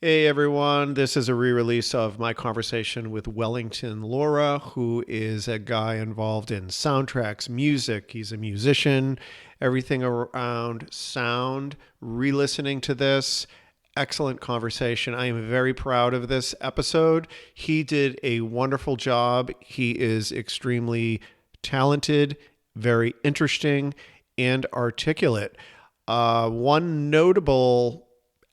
Hey everyone, this is a re-release of my conversation with Wellington Lora, who is a guy involved in soundtracks, music. He's a musician, everything around sound. Re-listening to this, excellent conversation. I am very proud of this episode. He did a wonderful job. He is extremely talented, very interesting, and articulate. One notable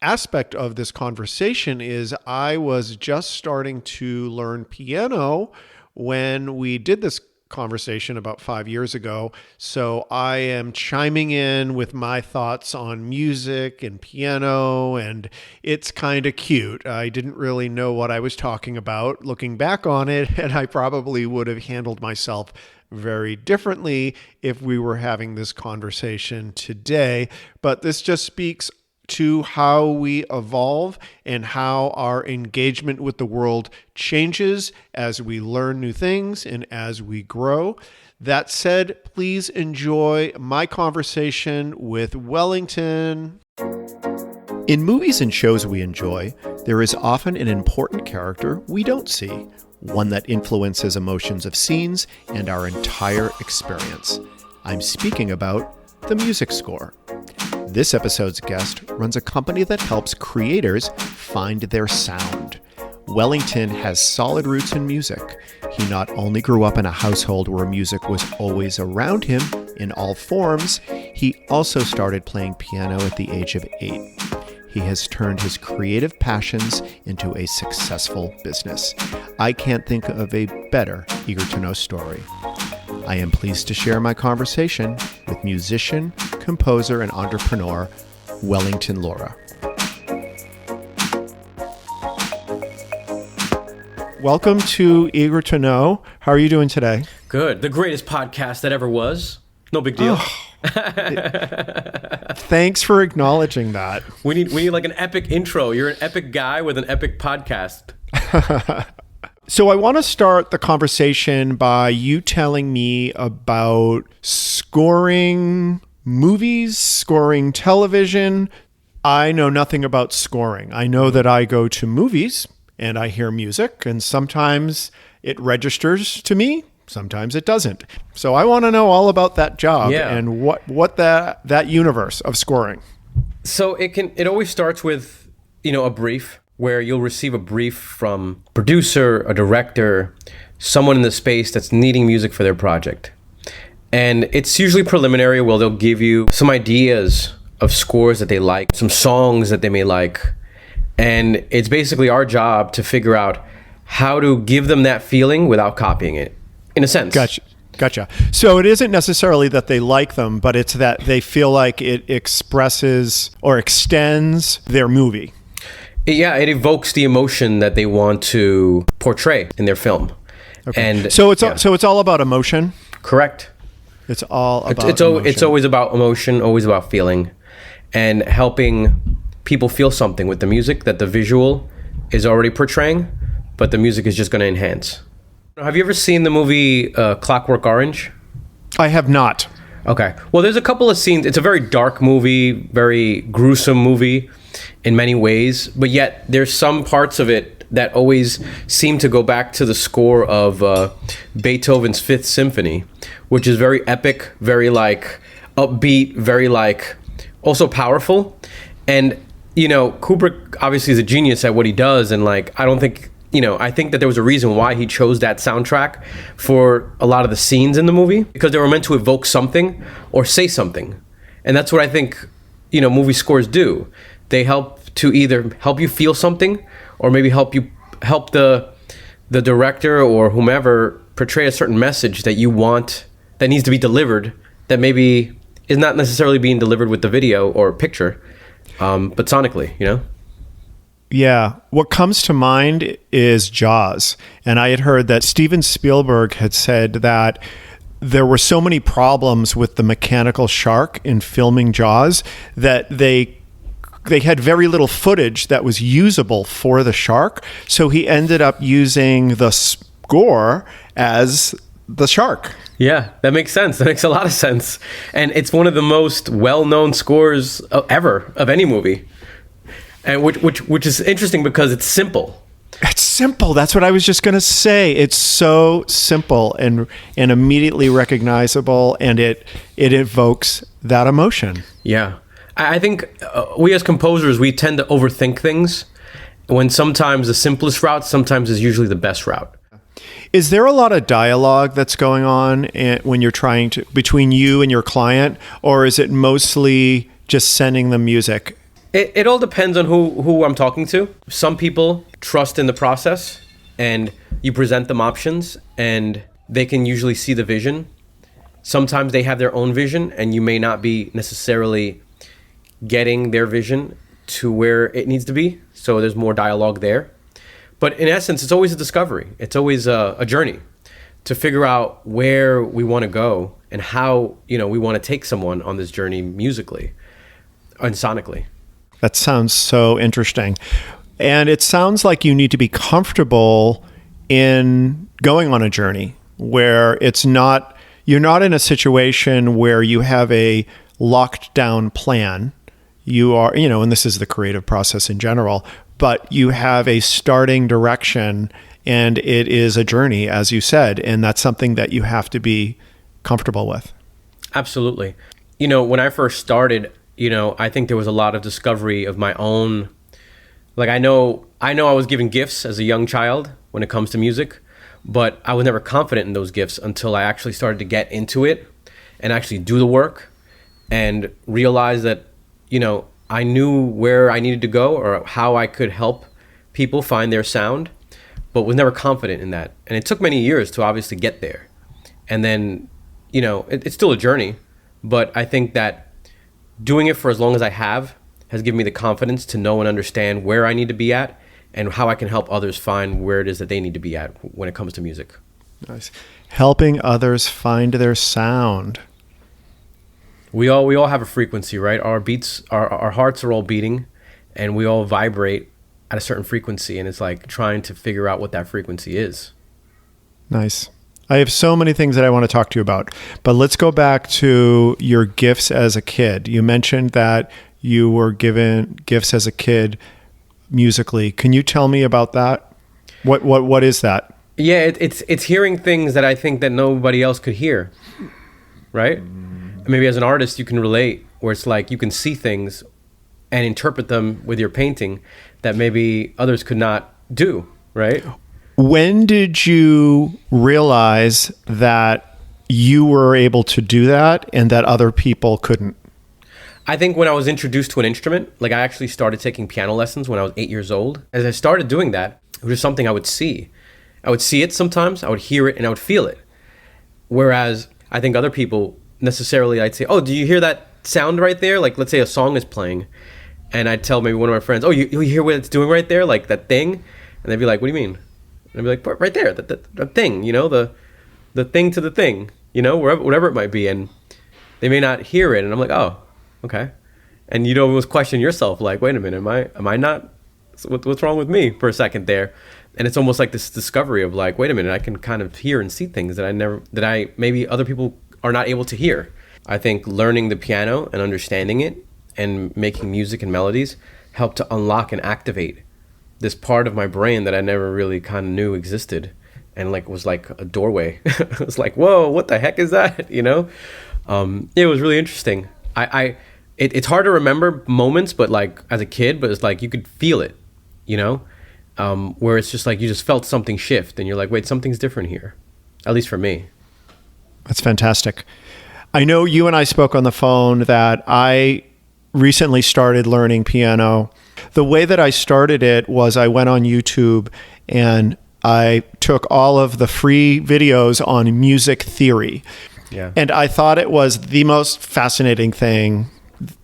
aspect of this conversation is I was just starting to learn piano when we did this conversation about 5 years ago. So I am chiming in with my thoughts on music and piano, and it's kind of cute. I didn't really know what I was talking about looking back on it, and I probably would have handled myself very differently if we were having this conversation today. But this just speaks to how we evolve and how our engagement with the world changes as we learn new things and as we grow. That said, please enjoy my conversation with Wellington. In movies and shows we enjoy, there is often an important character we don't see, one that influences emotions of scenes and our entire experience. I'm speaking about the music score. This episode's guest runs a company that helps creators find their sound. Wellington has solid roots in music. He not only grew up in a household where music was always around him in all forms, he also started playing piano at the age of 8. He has turned his creative passions into a successful business. I can't think of a better eager to know story. I am pleased to share my conversation with musician, composer, and entrepreneur Wellington Lora. Welcome to Eager to Know. How are you doing today? Good. The greatest podcast that ever was. No big deal. Thanks for acknowledging that. We need like an epic intro. You're an epic guy with an epic podcast. So I want to start the conversation by you telling me about scoring movies, scoring television. I know nothing about scoring. I know that I go to movies and I hear music, and sometimes it registers to me, sometimes it doesn't. So I want to know all about that job and what that universe of scoring. So it always starts with, a brief, where you'll receive a brief from a producer, a director, someone in the space that's needing music for their project. And it's usually preliminary, where they'll give you some ideas of scores that they like, some songs that they may like. And it's basically our job to figure out how to give them that feeling without copying it, in a sense. Gotcha. So it isn't necessarily that they like them, but it's that they feel like it expresses or extends their movie. Yeah, it evokes the emotion that they want to portray in their film. Okay. And so it's all about emotion. Correct. It's all about emotion. It's always about emotion, always about feeling, and helping people feel something with the music that the visual is already portraying, but the music is just going to enhance. Have you ever seen the movie Clockwork Orange? I have not. Okay. Well, there's a couple of scenes. It's a very dark movie, very gruesome movie in many ways, but yet there's some parts of it that always seem to go back to the score of Beethoven's Fifth Symphony, which is very epic, very upbeat, very also powerful. And, Kubrick obviously is a genius at what he does. And I think that there was a reason why he chose that soundtrack for a lot of the scenes in the movie, because they were meant to evoke something or say something. And that's what I think, movie scores do. They help to either help you feel something, or maybe help the director or whomever portray a certain message that you want, that needs to be delivered, that maybe is not necessarily being delivered with the video or picture, but sonically, Yeah. What comes to mind is Jaws. And I had heard that Steven Spielberg had said that there were so many problems with the mechanical shark in filming Jaws that they had very little footage that was usable for the shark. So he ended up using the score as the shark. Yeah, that makes sense. That makes a lot of sense. And it's one of the most well-known scores ever of any movie. and which is interesting because it's simple. It's simple. That's what I was just going to say. It's so simple and immediately recognizable, and it evokes that emotion. Yeah. I think we as composers, we tend to overthink things when sometimes the simplest route sometimes is usually the best route. Is there a lot of dialogue that's going on when you're trying to, between you and your client, or is it mostly just sending them music? It all depends on who I'm talking to. Some people trust in the process, and you present them options, and they can usually see the vision. Sometimes they have their own vision, and you may not be necessarily getting their vision to where it needs to be. So there's more dialogue there. But in essence, it's always a discovery. It's always a journey to figure out where we want to go and how, we want to take someone on this journey musically and sonically. That sounds so interesting. And it sounds like you need to be comfortable in going on a journey where you're not in a situation where you have a locked down plan. You are, and this is the creative process in general, but you have a starting direction and it is a journey, as you said, and that's something that you have to be comfortable with. Absolutely. When I first started, I think there was a lot of discovery of my own. Like I know I was given gifts as a young child when it comes to music, but I was never confident in those gifts until I actually started to get into it and actually do the work and realize that, I knew where I needed to go or how I could help people find their sound, but was never confident in that. And it took many years to obviously get there. And then, it's still a journey, but I think that doing it for as long as I have has given me the confidence to know and understand where I need to be at and how I can help others find where it is that they need to be at when it comes to music. Nice. Helping others find their sound. We all have a frequency, right? Our beats, our hearts are all beating, and we all vibrate at a certain frequency, and it's like trying to figure out what that frequency is. Nice. I have so many things that I want to talk to you about, but let's go back to your gifts as a kid. You mentioned that you were given gifts as a kid musically. Can you tell me about that? What is that? Yeah, it's hearing things that I think that nobody else could hear, right? Maybe as an artist you can relate, where it's like you can see things and interpret them with your painting that maybe others could not do, right? When did you realize that you were able to do that and that other people couldn't? I think when I was introduced to an instrument, like I actually started taking piano lessons when I was 8 years old. As I started doing that, it was just something I would see. I would see it sometimes, I would hear it, and I would feel it. Whereas I think other people necessarily, I'd say, oh, do you hear that sound right there? Like, let's say a song is playing, and I'd tell maybe one of my friends, oh, you hear what it's doing right there? Like that thing? And they'd be like, what do you mean? And I'd be like, right there, that thing, the thing to the thing, whatever it might be. And they may not hear it. And I'm like, oh, okay. And you always question yourself, like, wait a minute, am I not, what's wrong with me for a second there? And it's almost like this discovery of like, wait a minute, I can kind of hear and see things that maybe other people are not able to hear. I think learning the piano and understanding it and making music and melodies helped to unlock and activate this part of my brain that I never really kind of knew existed, and like was like a doorway. It was like, whoa, what the heck is that? It was really interesting. It's hard to remember moments, but like as a kid, but it's like you could feel it, where it's just like you just felt something shift, and you're like, wait, something's different here, at least for me. That's fantastic. I know you and I spoke on the phone that I recently started learning piano. The way that I started it was I went on YouTube and I took all of the free videos on music theory. Yeah. And I thought it was the most fascinating thing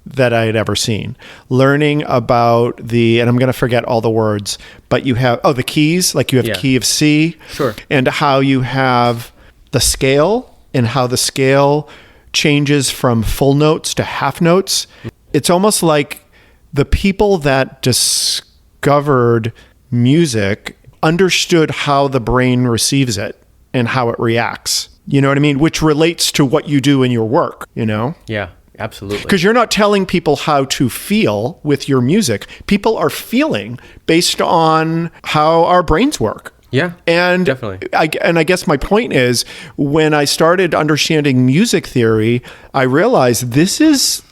that I had ever seen. Learning about and I'm going to forget all the words, but you have, the keys, like you have key of C. Sure. And how you have the scale and how the scale changes from full notes to half notes. It's almost like the people that discovered music understood how the brain receives it and how it reacts. You know what I mean? Which relates to what you do in your work, Yeah, Absolutely. Because you're not telling people how to feel with your music. People are feeling based on how our brains work. Yeah, And definitely. I guess my point is, when I started understanding music theory, I realized this is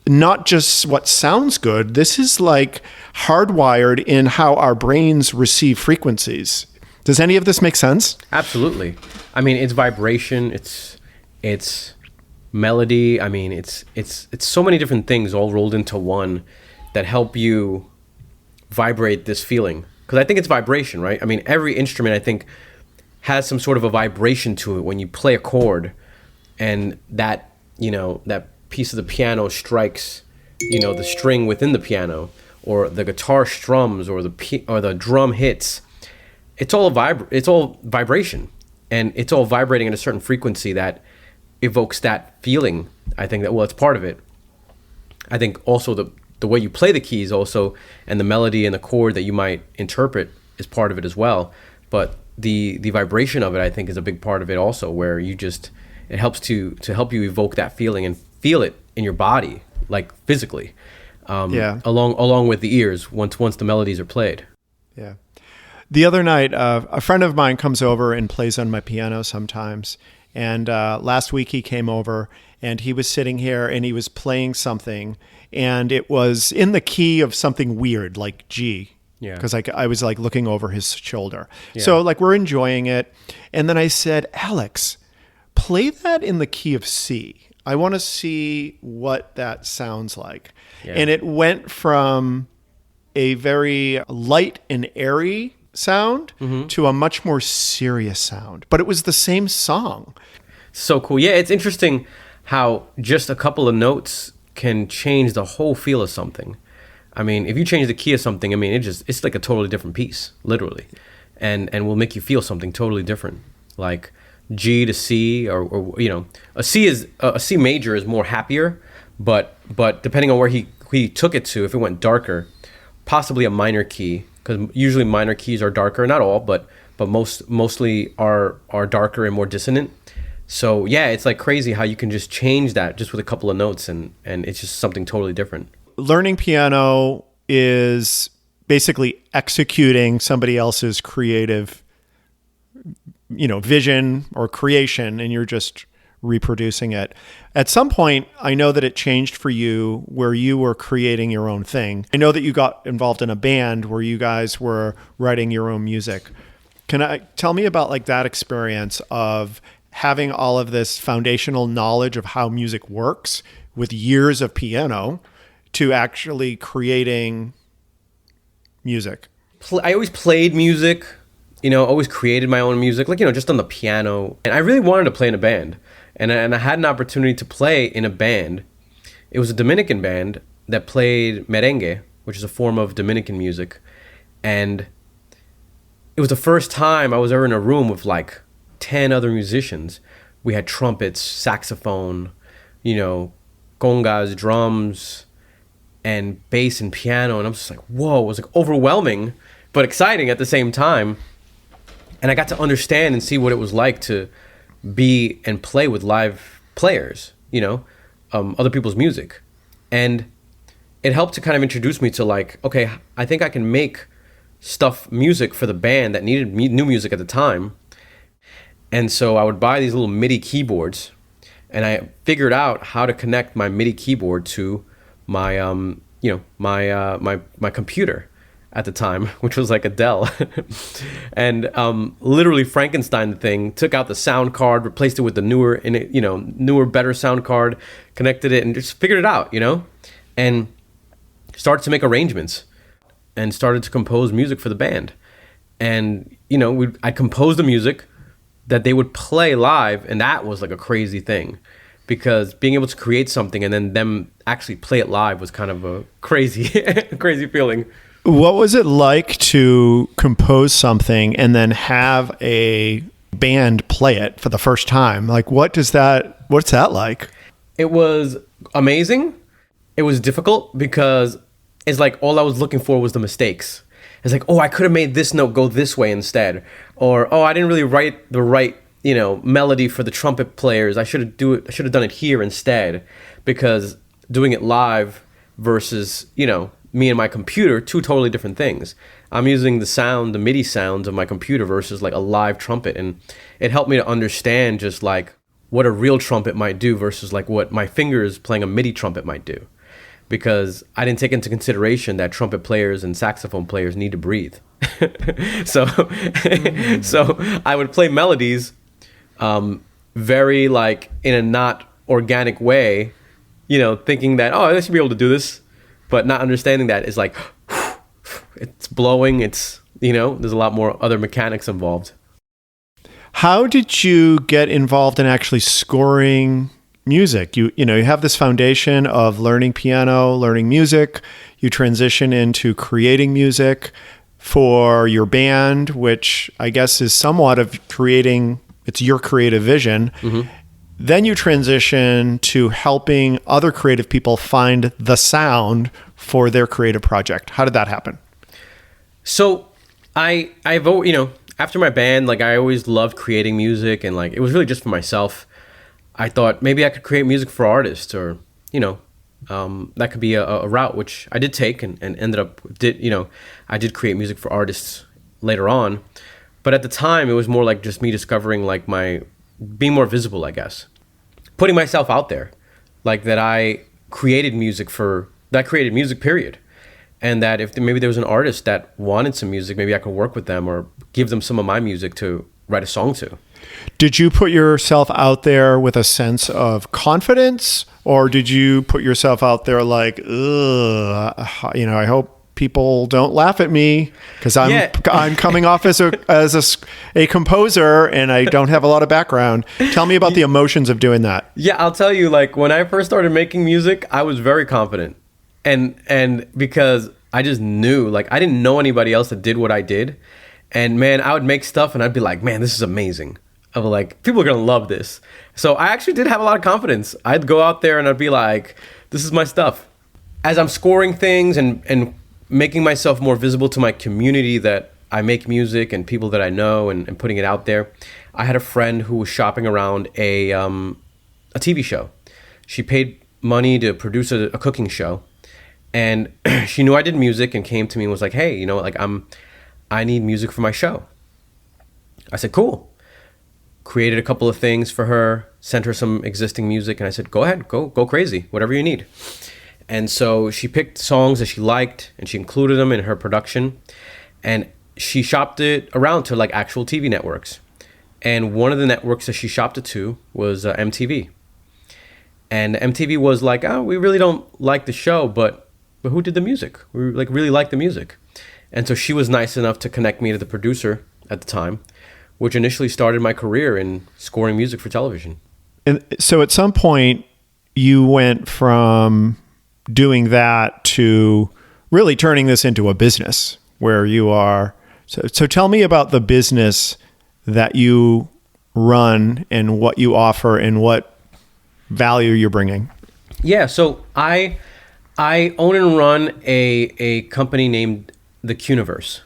not just what sounds good. This is like hardwired in how our brains receive frequencies. Does any of this make sense? Absolutely. I mean, it's vibration. It's melody. I mean, it's so many different things all rolled into one that help you vibrate this feeling. Because I think it's vibration, right? I mean, every instrument, I think, has some sort of a vibration to it when you play a chord, and that, that piece of the piano strikes, the string within the piano, or the guitar strums, or the drum hits. It's all vibration, and it's all vibrating at a certain frequency that evokes that feeling. I think that, well, it's part of it. I think also the way you play the keys also, and the melody and the chord that you might interpret is part of it as well. But the vibration of it, I think, is a big part of it also, where it helps to help you evoke that feeling and feel it in your body, like physically, along with the ears once the melodies are played. Yeah. The other night, a friend of mine comes over and plays on my piano sometimes. And last week he came over and he was sitting here and he was playing something, and it was in the key of something weird like G. Yeah. Because I was like looking over his shoulder. Yeah. So like we're enjoying it. And then I said, Alex, play that in the key of C. I want to see what that sounds like. Yeah. And it went from a very light and airy sound to a much more serious sound. But it was the same song. So cool. Yeah, it's interesting how just a couple of notes can change the whole feel of something. I mean, if you change the key of something, I mean, it's like a totally different piece, literally. And will make you feel something totally different. Like G to C, or a C major is more happier, but depending on where he took it to, if it went darker, possibly a minor key, because usually minor keys are darker, not all, but mostly are darker and more dissonant. So yeah, it's like crazy how you can just change that just with a couple of notes, and it's just something totally different. Learning piano is basically executing somebody else's creative, vision or creation, and you're just reproducing it. At some point, I know that it changed for you where you were creating your own thing. I know that you got involved in a band where you guys were writing your own music. Tell me about like that experience of having all of this foundational knowledge of how music works with years of piano to actually creating music? I always played music, always created my own music, like, just on the piano. And I really wanted to play in a band. And I had an opportunity to play in a band. It was a Dominican band that played merengue, which is a form of Dominican music. And it was the first time I was ever in a room with like 10 other musicians. We had trumpets, saxophone, congas, drums, and bass and piano. And I'm just like, whoa, it was like overwhelming, but exciting at the same time. And I got to understand and see what it was like to be and play with live players, other people's music. And it helped to kind of introduce me to like, okay, I think I can make music for the band that needed new music at the time. And so I would buy these little MIDI keyboards, and I figured out how to connect my MIDI keyboard to my my computer at the time, which was like a Dell. And literally Frankenstein the thing, took out the sound card, replaced it with the newer, better sound card, connected it, and just figured it out, and started to make arrangements and started to compose music for the band. And, I composed the music that they would play live, and that was like a crazy thing, because being able to create something and then them actually play it live was kind of a crazy feeling. What was it like to compose something and then have a band play it for the first time? Like, what's that like? It was amazing. It was difficult because it's like all I was looking for was the mistakes. It's like, oh, I could have made this note go this way instead. Or, oh, I didn't really write the right, melody for the trumpet players. I should have done it here instead. Because doing it live versus, me and my computer, two totally different things. I'm using the MIDI sounds of my computer versus like a live trumpet. And it helped me to understand just like what a real trumpet might do versus like what my fingers playing a MIDI trumpet might do. Because I didn't take into consideration that trumpet players and saxophone players need to breathe. so, so I would play melodies very like in a not organic way, thinking that, oh, I should be able to do this, but not understanding that is like, it's blowing, there's a lot more other mechanics involved. How did you get involved in actually scoring music? You have this foundation of learning piano, learning music. You transition into creating music for your band, which I guess is somewhat of it's your creative vision. Mm-hmm. Then you transition to helping other creative people find the sound for their creative project. How did that happen? So I've after my band, like I always loved creating music, and like it was really just for myself. I thought maybe I could create music for artists, or that could be a route, which I did take and ended up I did create music for artists later on. But at the time, it was more like just me discovering like being more visible, I guess, putting myself out there, like that I created music period. And that if maybe there was an artist that wanted some music, maybe I could work with them or give them some of my music to write a song to. Did you put yourself out there with a sense of confidence, or did you put yourself out there like, I hope people don't laugh at me because I'm coming off as a composer and I don't have a lot of background. Tell me about the emotions of doing that. Yeah, I'll tell you, like when I first started making music, I was very confident. And because I just knew, like I didn't know anybody else that did what I did. And man, I would make stuff and I'd be like, man, this is amazing. I was like, people are going to love this. So I actually did have a lot of confidence. I'd go out there and I'd be like, this is my stuff. As I'm scoring things and making myself more visible to my community that I make music and people that I know and putting it out there, I had a friend who was shopping around a TV show. She paid money to produce a cooking show. And she knew I did music and came to me and was like, hey, I need music for my show. I said, cool. Created a couple of things for her, sent her some existing music, and I said, go ahead, go crazy, whatever you need. And so she picked songs that she liked and she included them in her production. And she shopped it around to like actual TV networks. And one of the networks that she shopped it to was MTV. And MTV was like, oh, we really don't like the show, but who did the music? We like really like the music. And so she was nice enough to connect me to the producer at the time, which initially started my career in scoring music for television. And so at some point you went from doing that to really turning this into a business where you are. So tell me about the business that you run and what you offer and what value you're bringing. Yeah. So I own and run a company named The Cuniverse.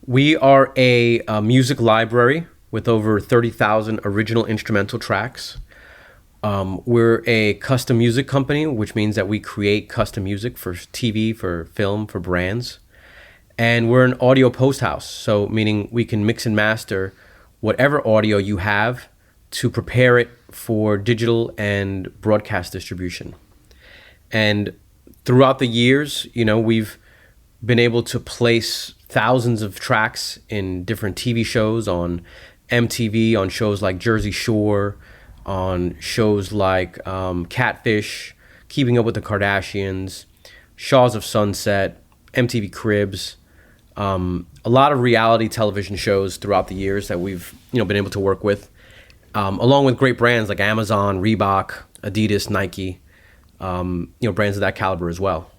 We are a music library with over 30,000 original instrumental tracks. We're a custom music company, which means that we create custom music for TV, for film, for brands. And we're an audio post house, so meaning we can mix and master whatever audio you have to prepare it for digital and broadcast distribution. And throughout the years, we've been able to place thousands of tracks in different TV shows on MTV, on shows like Jersey Shore, on shows like Catfish, Keeping Up with the Kardashians, Shaws of Sunset, MTV Cribs, a lot of reality television shows throughout the years that we've been able to work with, along with great brands like Amazon, Reebok, Adidas, Nike, brands of that caliber as well.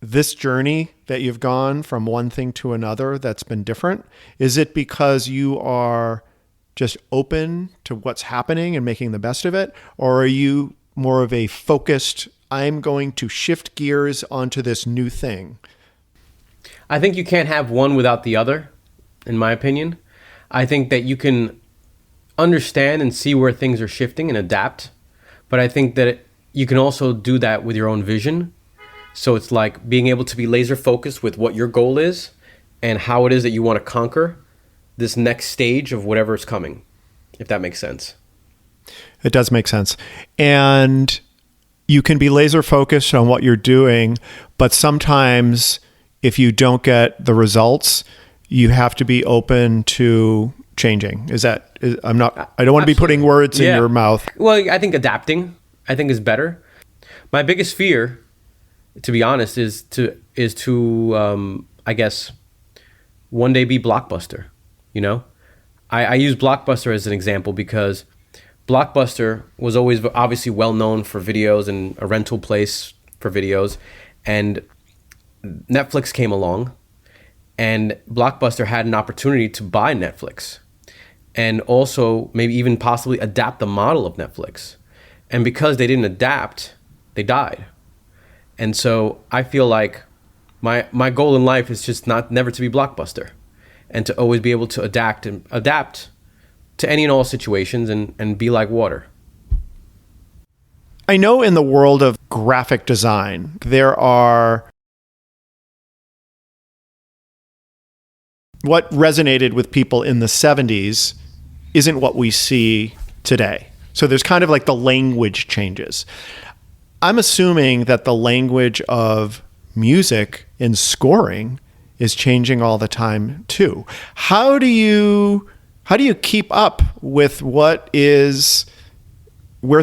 This journey that you've gone from one thing to another that's been different, is it because you are just open to what's happening and making the best of it? Or are you more of a focused, I'm going to shift gears onto this new thing? I think you can't have one without the other, in my opinion. I think that you can understand and see where things are shifting and adapt. But I think that you can also do that with your own vision. So it's like being able to be laser focused with what your goal is and how it is that you want to conquer this next stage of whatever is coming, if that makes sense. It does make sense. And you can be laser focused on what you're doing, but sometimes if you don't get the results, you have to be open to changing. I don't want to be putting words in your mouth. Well, I think adapting, is better. My biggest fear, to be honest, is to I guess one day be Blockbuster. I use Blockbuster as an example because Blockbuster was always obviously well known for videos and a rental place for videos, and Netflix came along, and Blockbuster had an opportunity to buy Netflix and also maybe even possibly adapt the model of Netflix. And because they didn't adapt, they died. And so I feel like my goal in life is just never to be Blockbuster, and to always be able to adapt to any and all situations and be like water. I know in the world of graphic design, there are what resonated with people in the 70s isn't what we see today. So there's kind of like the language changes. I'm assuming that the language of music and scoring is changing all the time too. How do you keep up with where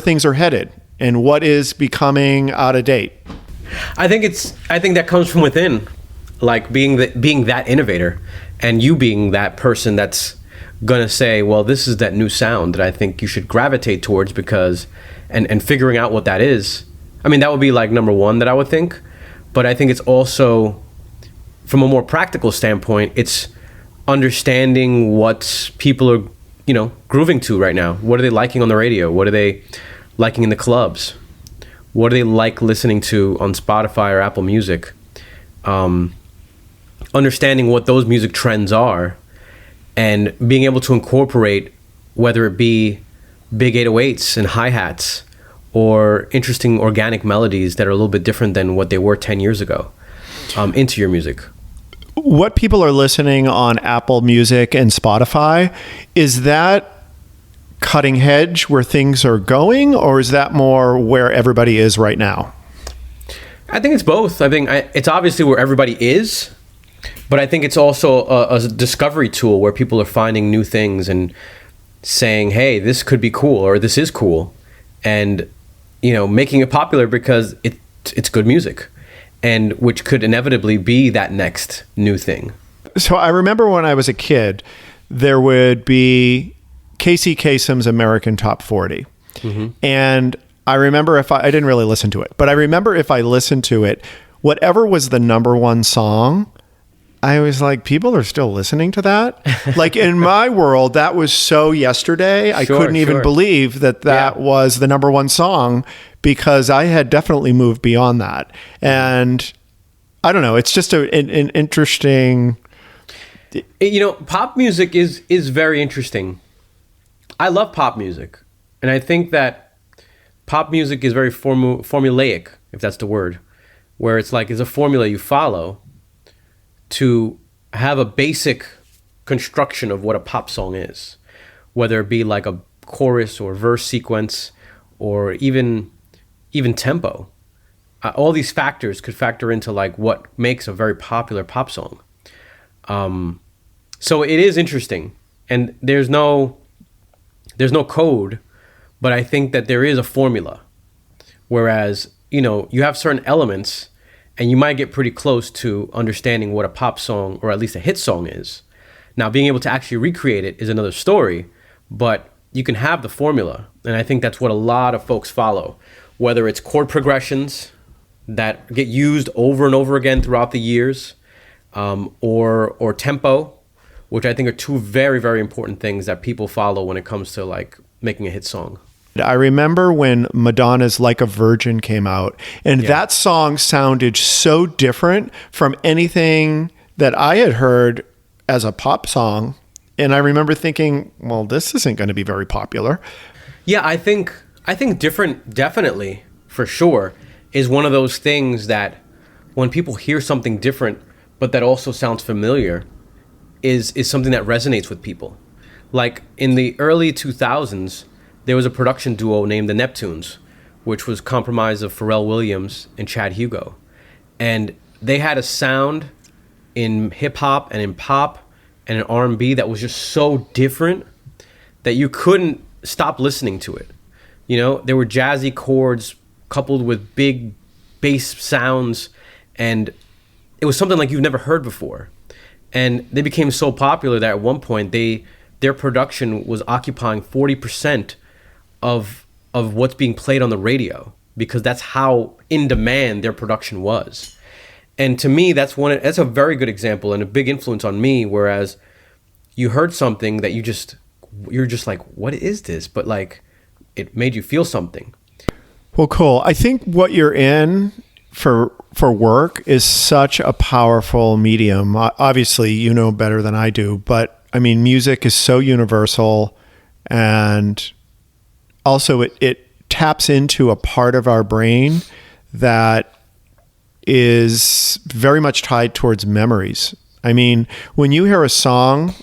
things are headed and what is becoming out of date? I think that comes from within, like being that innovator, and you being that person that's gonna say, well, this is that new sound that I think you should gravitate towards because, and figuring out what that is. I mean, that would be like number one that I would think, but I think it's also, from a more practical standpoint, it's understanding what people are, grooving to right now. What are they liking on the radio? What are they liking in the clubs? What do they like listening to on Spotify or Apple Music? Understanding what those music trends are and being able to incorporate, whether it be big 808s and hi-hats or interesting organic melodies that are a little bit different than what they were 10 years ago, into your music. What people are listening on Apple Music and Spotify, is that cutting edge where things are going, or is that more where everybody is right now? I think it's both. I think it's obviously where everybody is, but I think it's also a discovery tool where people are finding new things and saying, hey, this could be cool, or this is cool, and making it popular because it's good music, and which could inevitably be that next new thing. So I remember when I was a kid, there would be Casey Kasem's American Top 40. Mm-hmm. And I remember I didn't really listen to it, but I remember if I listened to it, whatever was the number one song, I was like, people are still listening to that? Like in my world, that was so yesterday. I couldn't even believe that was the number one song, because I had definitely moved beyond that. And I don't know, it's just an interesting... Pop music is very interesting. I love pop music. And I think that pop music is very formulaic, if that's the word, where it's like, it's a formula you follow to have a basic construction of what a pop song is, whether it be like a chorus or verse sequence or even tempo. All these factors could factor into like what makes a very popular pop song. So it is interesting, and there's no code, but I think that there is a formula. Whereas, you have certain elements and you might get pretty close to understanding what a pop song or at least a hit song is. Now, being able to actually recreate it is another story, but you can have the formula. And I think that's what a lot of folks follow, whether it's chord progressions that get used over and over again throughout the years, or tempo, which I think are two very, very important things that people follow when it comes to like making a hit song. I remember when Madonna's Like a Virgin came out, and that song sounded so different from anything that I had heard as a pop song. And I remember thinking, well, this isn't going to be very popular. Yeah, I think different, definitely. for sure, is one of those things that when people hear something different, but that also sounds familiar, is something that resonates with people. Like in the early 2000s, there was a production duo named the Neptunes, which was comprised of Pharrell Williams and Chad Hugo. And they had a sound in hip hop and in pop and in R&B that was just so different that you couldn't stop listening to it. You know, there were jazzy chords coupled with big bass sounds, and it was something like you've never heard before. And they became so popular that at one point their production was occupying 40% of what's being played on the radio, because that's how in demand their production was. And to me, that's a very good example and a big influence on me. Whereas you heard something that you're just like, what is this? But like, it made you feel something. Well, cool. I think what you're in for work is such a powerful medium. Obviously, you know better than I do, but I mean, music is so universal, and also it taps into a part of our brain that is very much tied towards memories. I mean, when you hear a song,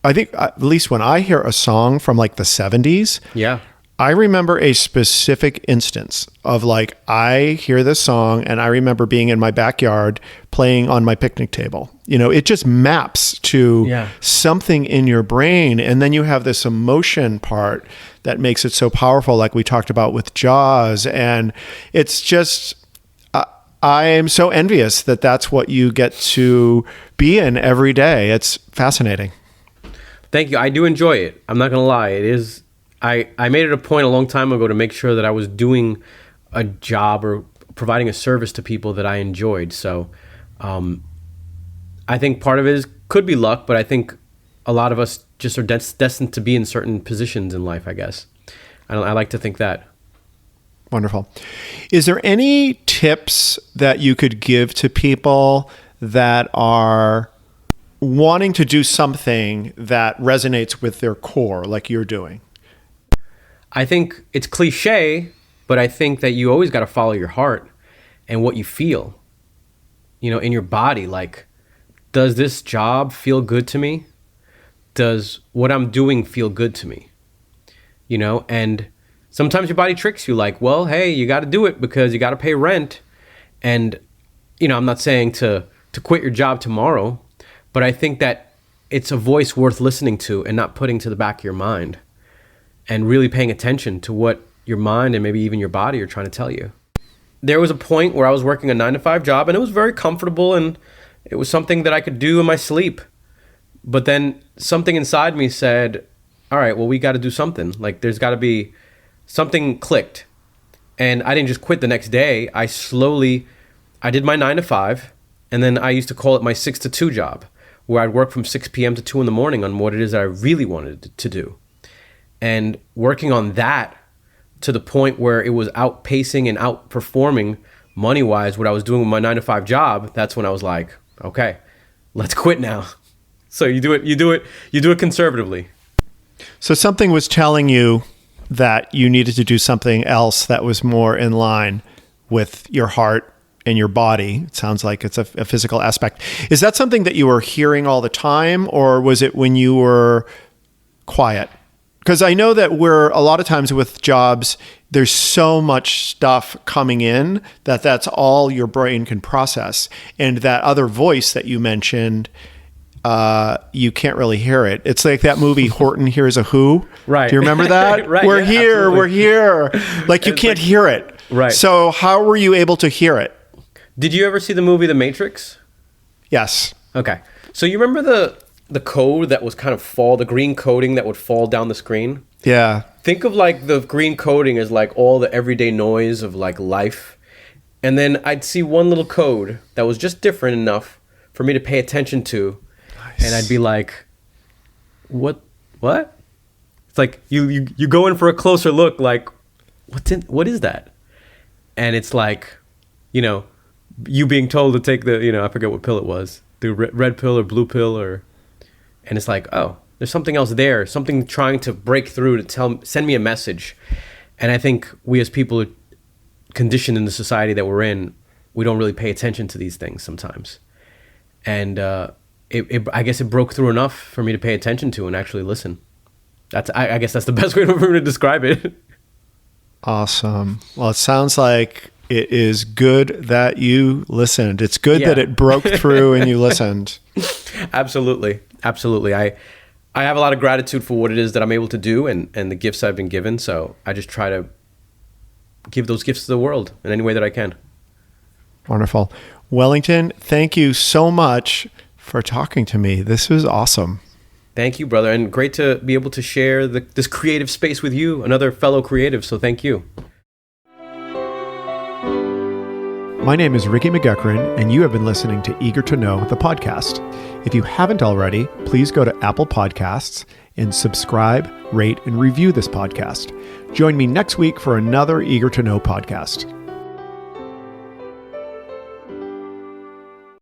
I think at least when I hear a song from like the 70s, Yeah. I remember a specific instance of like, I hear this song and I remember being in my backyard playing on my picnic table. You know, it just maps to something in your brain. And then you have this emotion part that makes it so powerful, like we talked about with Jaws. And it's just, I am so envious that that's what you get to be in every day. It's fascinating. Thank you. I do enjoy it. I'm not going to lie. It is. I made it a point a long time ago to make sure that I was doing a job or providing a service to people that I enjoyed. So I think part of it could be luck, but I think a lot of us just are destined to be in certain positions in life, I guess. I like to think that. Wonderful. Is there any tips that you could give to people that are wanting to do something that resonates with their core, like you're doing? I think it's cliche, but I think that you always got to follow your heart and what you feel, you know, in your body. Like, does this job feel good to me? Does what I'm doing feel good to me? You know, and sometimes your body tricks you like, well, hey, you got to do it because you got to pay rent. And, you know, I'm not saying to quit your job tomorrow, but I think that it's a voice worth listening to and not putting to the back of your mind, and really paying attention to what your mind and maybe even your body are trying to tell you. There was a point where I was working a 9-to-5 job, and it was very comfortable, and it was something that I could do in my sleep. But then something inside me said, all right, well, we got to do something. Like, there's got to be something clicked. And I didn't just quit the next day. I did my 9-to-5, and then I used to call it my 6-to-2 job, where I'd work from 6 p.m. to 2 in the morning on what it is that I really wanted to do. And working on that to the point where it was outpacing and outperforming money-wise what I was doing with my 9-to-5 job, that's when I was like, okay, let's quit now. So you do it conservatively. So something was telling you that you needed to do something else that was more in line with your heart and your body. It sounds like it's a physical aspect. Is that something that you were hearing all the time, or was it when you were quiet? Because I know that a lot of times with jobs, there's so much stuff coming in that's all your brain can process. And that other voice that you mentioned, you can't really hear it. It's like that movie, Horton Hears a Who. Right. Do you remember that? Right. We're Yeah, here, absolutely. we're here. Like you can't hear it. Right. So how were you able to hear it? Did you ever see the movie The Matrix? Yes. Okay. So you remember the code that was kind of the green coding that would fall down the screen? Yeah. Think of like the green coding as like all the everyday noise of like life. And then I'd see one little code that was just different enough for me to pay attention to. Nice. And I'd be like, what? It's like you go in for a closer look, like, what is that? And it's like, you know, you being told to take the, you know, I forget what pill it was, the red pill or blue pill, and it's like, oh, there's something else there, something trying to break through to send me a message. And I think we as people conditioned in the society that we're in, we don't really pay attention to these things sometimes. And I guess it broke through enough for me to pay attention to and actually listen. I guess that's the best way for me to describe it. Awesome. Well, it sounds like it is good that you listened. It's good that it broke through and you listened. Absolutely. I have a lot of gratitude for what it is that I'm able to do and the gifts I've been given. So I just try to give those gifts to the world in any way that I can. Wonderful. Wellington, thank you so much for talking to me. This was awesome. Thank you, brother. And great to be able to share this creative space with you, another fellow creative. So thank you. My name is Ricky McGuckran, and you have been listening to Eager to Know, the podcast. If you haven't already, please go to Apple Podcasts and subscribe, rate, and review this podcast. Join me next week for another Eager to Know podcast.